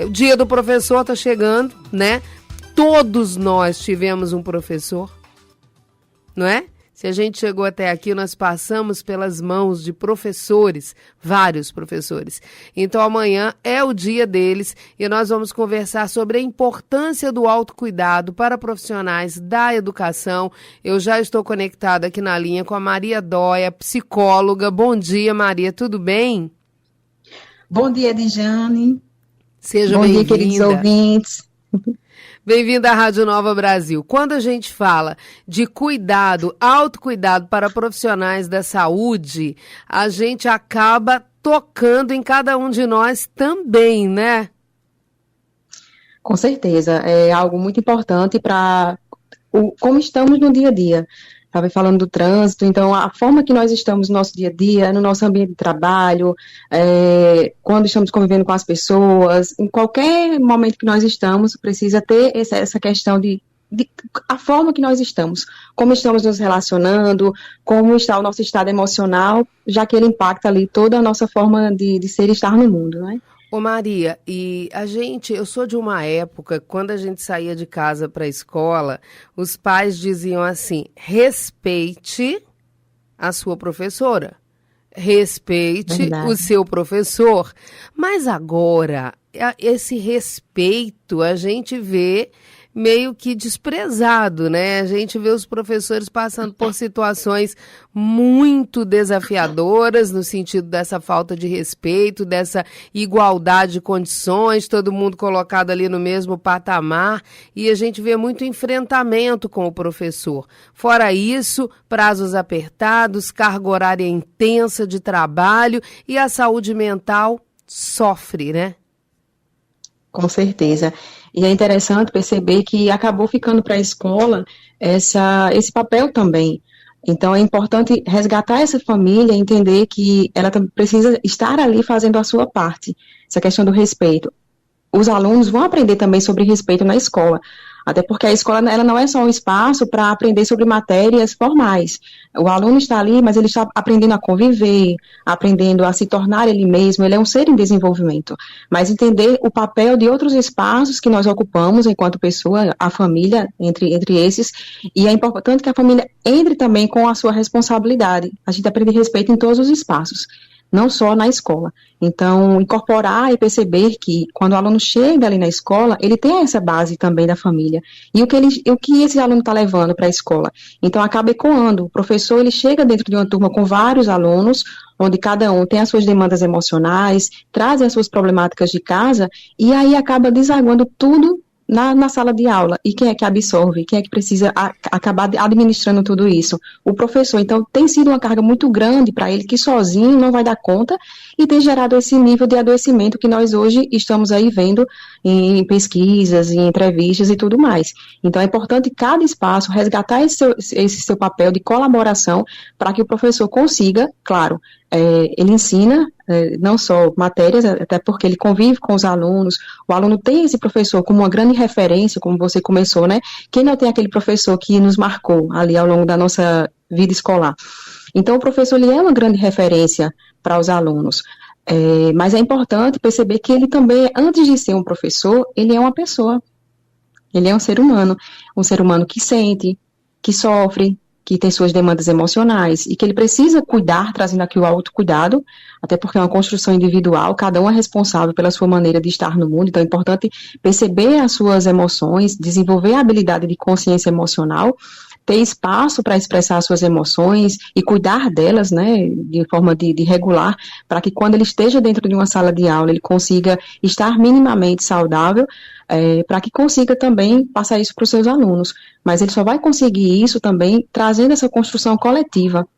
O dia do professor está chegando, né? Todos nós tivemos um professor, não é? Se a gente chegou até aqui, nós passamos pelas mãos de professores, vários professores. Então amanhã é o dia deles e nós vamos conversar sobre a importância do autocuidado para profissionais da educação. Eu já estou conectada aqui na linha com a Maria Dóia, psicóloga. Bom dia, Maria, tudo bem? Bom dia, Edjane. Seja bem-vinda. Bom dia, queridos ouvintes. Bem-vinda à Rádio Nova Brasil. Quando a gente fala de cuidado, autocuidado para profissionais da saúde, a gente acaba tocando em cada um de nós também, né? Com certeza, é algo muito importante para como estamos no dia a dia. Estava falando do trânsito, então a forma que nós estamos no nosso dia a dia, no nosso ambiente de trabalho, quando estamos convivendo com as pessoas, em qualquer momento que nós estamos, precisa ter essa questão de a forma que nós estamos, como estamos nos relacionando, como está o nosso estado emocional, já que ele impacta ali toda a nossa forma de ser e estar no mundo, né? Ô Maria, e eu sou de uma época, quando a gente saía de casa para a escola, os pais diziam assim, respeite a sua professora, respeite o seu professor, mas agora, esse respeito a gente vê meio que desprezado, né? A gente vê os professores passando por situações muito desafiadoras no sentido dessa falta de respeito, dessa igualdade de condições, todo mundo colocado ali no mesmo patamar, e a gente vê muito enfrentamento com o professor. Fora isso, prazos apertados, carga horária intensa de trabalho e a saúde mental sofre, né? Com certeza. E é interessante perceber que acabou ficando para a escola esse papel também. Então, é importante resgatar essa família, entender que ela precisa estar ali fazendo a sua parte. Essa questão do respeito. Os alunos vão aprender também sobre respeito na escola. Até porque a escola ela não é só um espaço para aprender sobre matérias formais. O aluno está ali, mas ele está aprendendo a conviver, aprendendo a se tornar ele mesmo, ele é um ser em desenvolvimento. Mas entender o papel de outros espaços que nós ocupamos enquanto pessoa, a família, entre esses, e é importante que a família entre também com a sua responsabilidade. A gente aprende respeito em todos os espaços, não só na escola. Então, incorporar e perceber que quando o aluno chega ali na escola, ele tem essa base também da família. E o que esse aluno está levando para a escola? Então, acaba ecoando. O professor, ele chega dentro de uma turma com vários alunos, onde cada um tem as suas demandas emocionais, trazem as suas problemáticas de casa, e aí acaba desaguando tudo na sala de aula. E quem é que absorve? Quem é que precisa acabar administrando tudo isso? O professor. Então, tem sido uma carga muito grande para ele, que sozinho não vai dar conta, e tem gerado esse nível de adoecimento que nós hoje estamos aí vendo em pesquisas, em entrevistas e tudo mais. Então, é importante cada espaço resgatar esse seu papel de colaboração para que o professor consiga, claro, ele ensina não só matérias, até porque ele convive com os alunos, o aluno tem esse professor como uma grande referência, como você começou, né? Quem não tem aquele professor que nos marcou ali ao longo da nossa vida escolar? Então, o professor ele é uma grande referência para os alunos, mas é importante perceber que ele também, antes de ser um professor, ele é uma pessoa, ele é um ser humano que sente, que sofre, que tem suas demandas emocionais e que ele precisa cuidar, trazendo aqui o autocuidado, até porque é uma construção individual, cada um é responsável pela sua maneira de estar no mundo, então é importante perceber as suas emoções, desenvolver a habilidade de consciência emocional, ter espaço para expressar as suas emoções e cuidar delas, né, de forma de regular, para que quando ele esteja dentro de uma sala de aula, ele consiga estar minimamente saudável, para que consiga também passar isso para os seus alunos. Mas ele só vai conseguir isso também trazendo essa construção coletiva.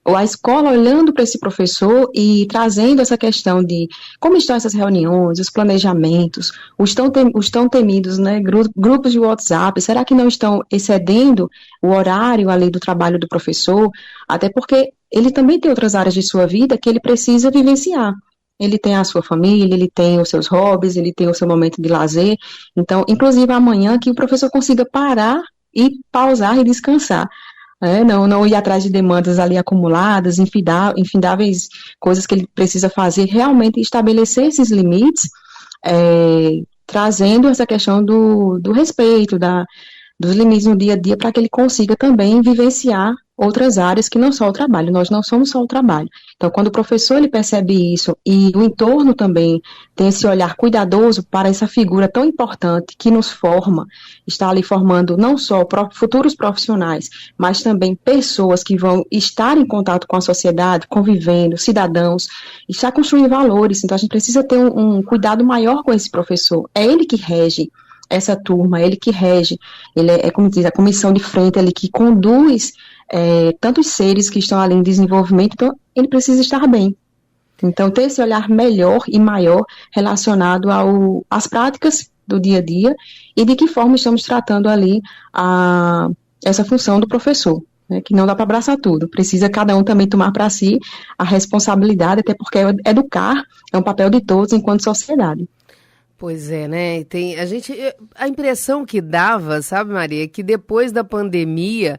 Ou a escola olhando para esse professor e trazendo essa questão de como estão essas reuniões, os planejamentos, os tão temidos, né, grupos de WhatsApp, será que não estão excedendo o horário ali do trabalho do professor? Até porque ele também tem outras áreas de sua vida que ele precisa vivenciar. Ele tem a sua família, ele tem os seus hobbies, ele tem o seu momento de lazer. Então, inclusive amanhã, que o professor consiga parar e pausar e descansar. Não ir atrás de demandas ali acumuladas, infindáveis coisas que ele precisa fazer, realmente estabelecer esses limites, trazendo essa questão do respeito, dos limites no dia a dia, para que ele consiga também vivenciar outras áreas que não só o trabalho. Nós não somos só o trabalho. Então, quando o professor ele percebe isso e o entorno também tem esse olhar cuidadoso para essa figura tão importante que nos forma, está ali formando não só futuros profissionais, mas também pessoas que vão estar em contato com a sociedade, convivendo, cidadãos, está construindo valores. Então, a gente precisa ter um cuidado maior com esse professor. É ele que rege essa turma, ele que rege, ele como diz, a comissão de frente, ele que conduz tantos seres que estão ali em desenvolvimento, então ele precisa estar bem. Então, ter esse olhar melhor e maior relacionado às práticas do dia a dia e de que forma estamos tratando ali essa função do professor, né, que não dá para abraçar tudo, precisa cada um também tomar para si a responsabilidade, até porque educar é um papel de todos enquanto sociedade. Pois é, né? A impressão que dava, sabe, Maria, que depois da pandemia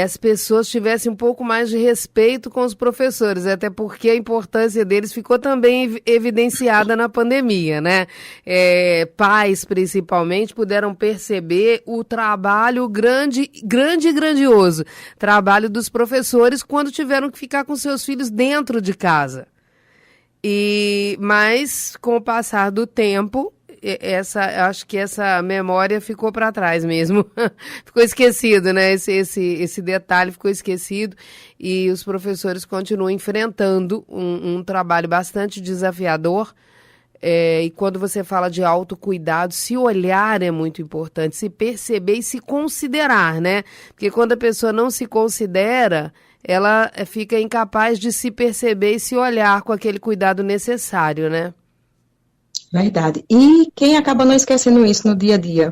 as pessoas tivessem um pouco mais de respeito com os professores, até porque a importância deles ficou também evidenciada na pandemia, né? Pais, principalmente, puderam perceber o trabalho grande e grandioso trabalho dos professores quando tiveram que ficar com seus filhos dentro de casa. Mas, com o passar do tempo, acho que essa memória ficou para trás mesmo. Ficou esquecido, né? Esse detalhe ficou esquecido e os professores continuam enfrentando um trabalho bastante desafiador. E quando você fala de autocuidado, se olhar é muito importante, se perceber e se considerar, né? Porque quando a pessoa não se considera, ela fica incapaz de se perceber e se olhar com aquele cuidado necessário, né? Verdade. E quem acaba não esquecendo isso no dia a dia?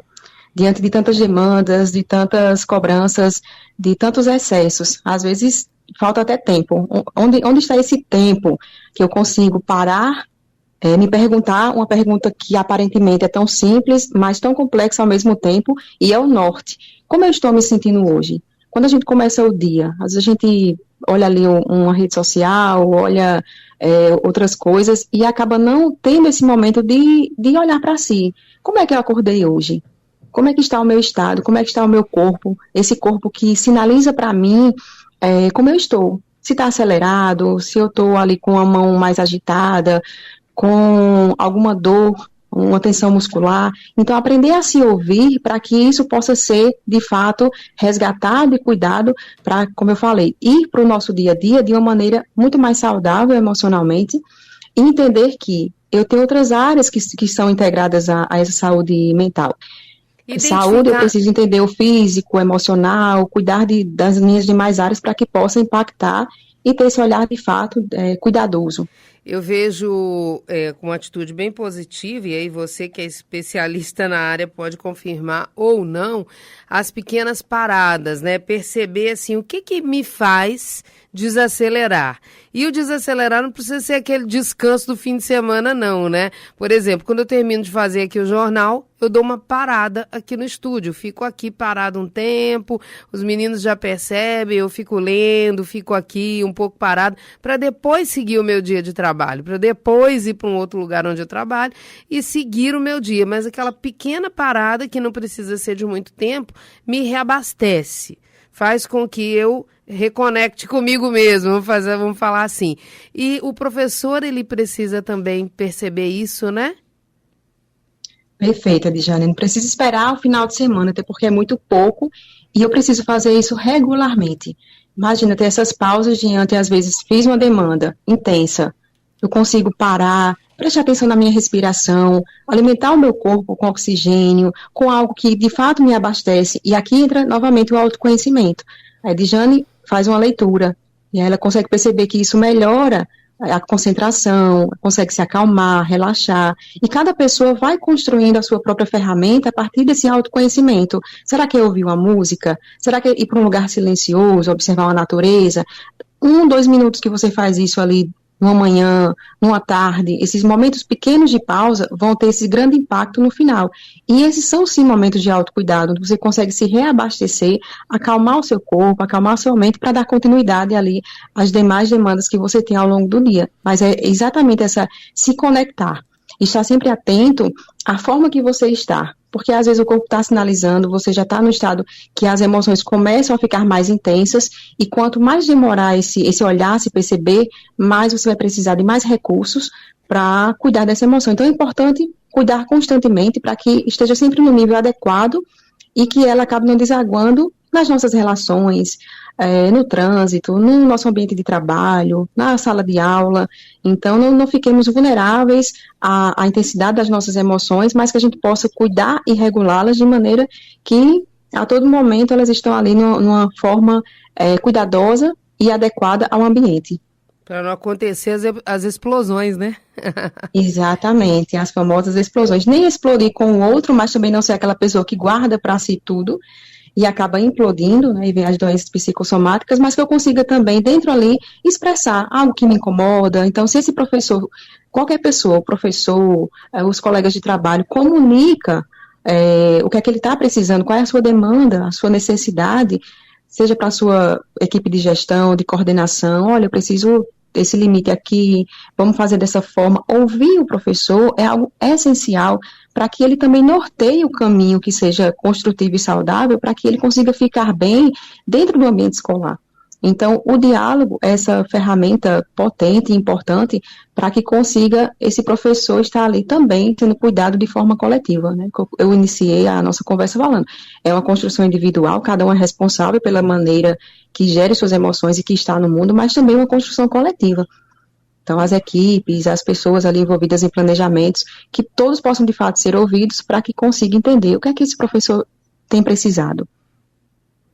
Diante de tantas demandas, de tantas cobranças, de tantos excessos. Às vezes, falta até tempo. Onde está esse tempo que eu consigo parar, me perguntar uma pergunta que aparentemente é tão simples, mas tão complexa ao mesmo tempo, e é o norte. Como eu estou me sentindo hoje? Quando a gente começa o dia, às vezes a gente olha ali uma rede social, olha outras coisas e acaba não tendo esse momento de olhar para si. Como é que eu acordei hoje? Como é que está o meu estado? Como é que está o meu corpo? Esse corpo que sinaliza para mim como eu estou. Se está acelerado, se eu estou ali com a mão mais agitada, com alguma dor, uma tensão muscular. Então, aprender a se ouvir para que isso possa ser, de fato, resgatado e cuidado para, como eu falei, ir para o nosso dia a dia de uma maneira muito mais saudável emocionalmente e entender que eu tenho outras áreas que são integradas a essa saúde mental. Saúde, eu preciso entender o físico, o emocional, cuidar das minhas demais áreas para que possa impactar e ter esse olhar, de fato, cuidadoso. Eu vejo com uma atitude bem positiva, e aí você que é especialista na área pode confirmar ou não, as pequenas paradas, né? Perceber assim, o que me faz desacelerar. E o desacelerar não precisa ser aquele descanso do fim de semana, não, né? Por exemplo, quando eu termino de fazer aqui o jornal, eu dou uma parada aqui no estúdio. Fico aqui parado um tempo, os meninos já percebem, eu fico lendo, fico aqui um pouco parado, para depois seguir o meu dia de trabalho, para depois ir para um outro lugar onde eu trabalho e seguir o meu dia. Mas aquela pequena parada, que não precisa ser de muito tempo, me reabastece. Faz com que eu reconecte comigo mesmo, vamos falar assim. E o professor, ele precisa também perceber isso, né? Perfeito, Adjane. Não precisa esperar o final de semana, até porque é muito pouco, e eu preciso fazer isso regularmente. Imagina ter essas pausas diante, às vezes, fiz uma demanda intensa, eu consigo parar, prestar atenção na minha respiração, alimentar o meu corpo com oxigênio, com algo que de fato me abastece. E aqui entra novamente o autoconhecimento. A Edjane faz uma leitura e ela consegue perceber que isso melhora a concentração, consegue se acalmar, relaxar. E cada pessoa vai construindo a sua própria ferramenta a partir desse autoconhecimento. Será que é ouvir uma música? Será que é ir para um lugar silencioso, observar a natureza? 2 minutos que você faz isso ali numa manhã, numa tarde, esses momentos pequenos de pausa vão ter esse grande impacto no final. E esses são, sim, momentos de autocuidado, onde você consegue se reabastecer, acalmar o seu corpo, acalmar a sua mente, para dar continuidade ali às demais demandas que você tem ao longo do dia. Mas é exatamente se conectar. estar sempre atento à forma que você está. Porque às vezes o corpo está sinalizando, você já está no estado que as emoções começam a ficar mais intensas, e quanto mais demorar esse olhar, se perceber, mais você vai precisar de mais recursos para cuidar dessa emoção. Então é importante cuidar constantemente para que esteja sempre no nível adequado e que ela acabe não desaguando nas nossas relações, no trânsito, no nosso ambiente de trabalho, na sala de aula. Então, não fiquemos vulneráveis à intensidade das nossas emoções, mas que a gente possa cuidar e regulá-las de maneira que, a todo momento, elas estão ali numa forma cuidadosa e adequada ao ambiente. Para não acontecer as explosões, né? Exatamente, as famosas explosões. Nem explodir com o outro, mas também não ser aquela pessoa que guarda para si tudo e acaba implodindo, né, e vem as doenças psicossomáticas, mas que eu consiga também, dentro ali, expressar algo que me incomoda. Então, se esse professor, qualquer pessoa, o professor, os colegas de trabalho, comunica o que é que ele está precisando, qual é a sua demanda, a sua necessidade, seja para a sua equipe de gestão, de coordenação, olha, eu preciso desse limite aqui, vamos fazer dessa forma. Ouvir o professor é algo essencial para que ele também norteie o caminho que seja construtivo e saudável, para que ele consiga ficar bem dentro do ambiente escolar. Então, o diálogo é essa ferramenta potente e importante para que consiga esse professor estar ali também sendo cuidado de forma coletiva, né? Eu iniciei a nossa conversa falando. É uma construção individual, cada um é responsável pela maneira que gere suas emoções e que está no mundo, mas também uma construção coletiva. Então, as equipes, as pessoas ali envolvidas em planejamentos, que todos possam, de fato, ser ouvidos para que consiga entender o que é que esse professor tem precisado.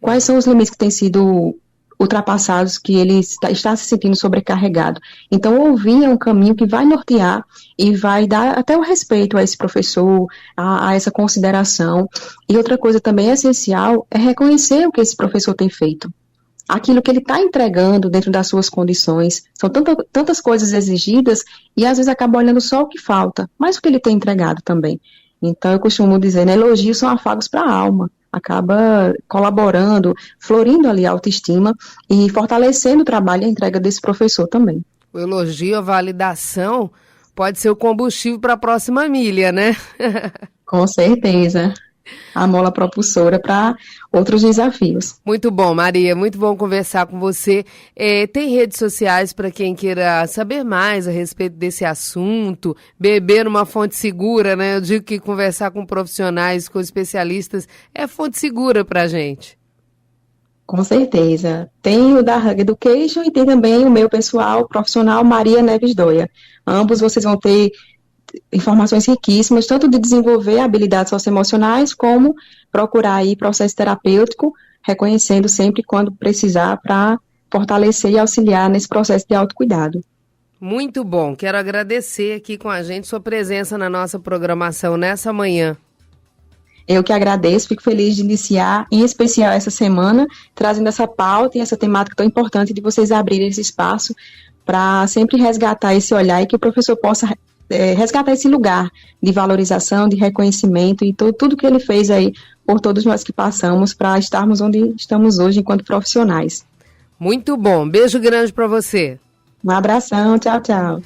Quais são os limites que têm sido ultrapassados, que ele está se sentindo sobrecarregado. Então, ouvir é um caminho que vai nortear e vai dar até o respeito a esse professor, a essa consideração. E outra coisa também essencial é reconhecer o que esse professor tem feito. Aquilo que ele está entregando dentro das suas condições. São tantas coisas exigidas e às vezes acaba olhando só o que falta, mas o que ele tem entregado também. Então, eu costumo dizer, né, elogios são afagos para a alma. Acaba colaborando, florindo ali a autoestima e fortalecendo o trabalho e a entrega desse professor também. O elogio, a validação pode ser o combustível para a próxima milha, né? Com certeza. A mola propulsora para outros desafios. Muito bom, Maria, muito bom conversar com você. Tem redes sociais para quem queira saber mais a respeito desse assunto, beber numa fonte segura, né? Eu digo que conversar com profissionais, com especialistas, é fonte segura para a gente. Com certeza. Tem o da Hug Education e tem também o meu pessoal profissional, Maria Neves Doia. Ambos vocês vão ter informações riquíssimas, tanto de desenvolver habilidades socioemocionais, como procurar aí processo terapêutico, reconhecendo sempre quando precisar para fortalecer e auxiliar nesse processo de autocuidado. Muito bom, quero agradecer aqui com a gente sua presença na nossa programação nessa manhã. Eu que agradeço, fico feliz de iniciar, em especial essa semana, trazendo essa pauta e essa temática tão importante de vocês abrirem esse espaço para sempre resgatar esse olhar e que o professor possa resgatar esse lugar de valorização, de reconhecimento e tudo que ele fez aí por todos nós que passamos para estarmos onde estamos hoje enquanto profissionais. Muito bom, beijo grande para você. Um abração, tchau, tchau.